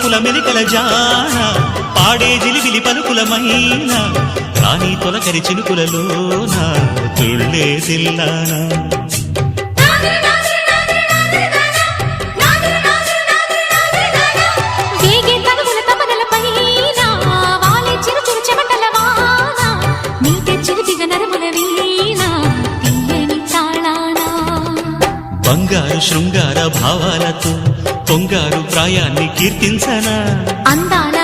వలపుల మెలికల జాన పాడే జిలిబిలి పలుకులమైన రాణి తొలకరి చిలుకులలోన తుళ్ళే తిల్లానా బంగారు శృంగార భావాలతో పొంగారు ప్రాయాన్ని కీర్తించనా అందాల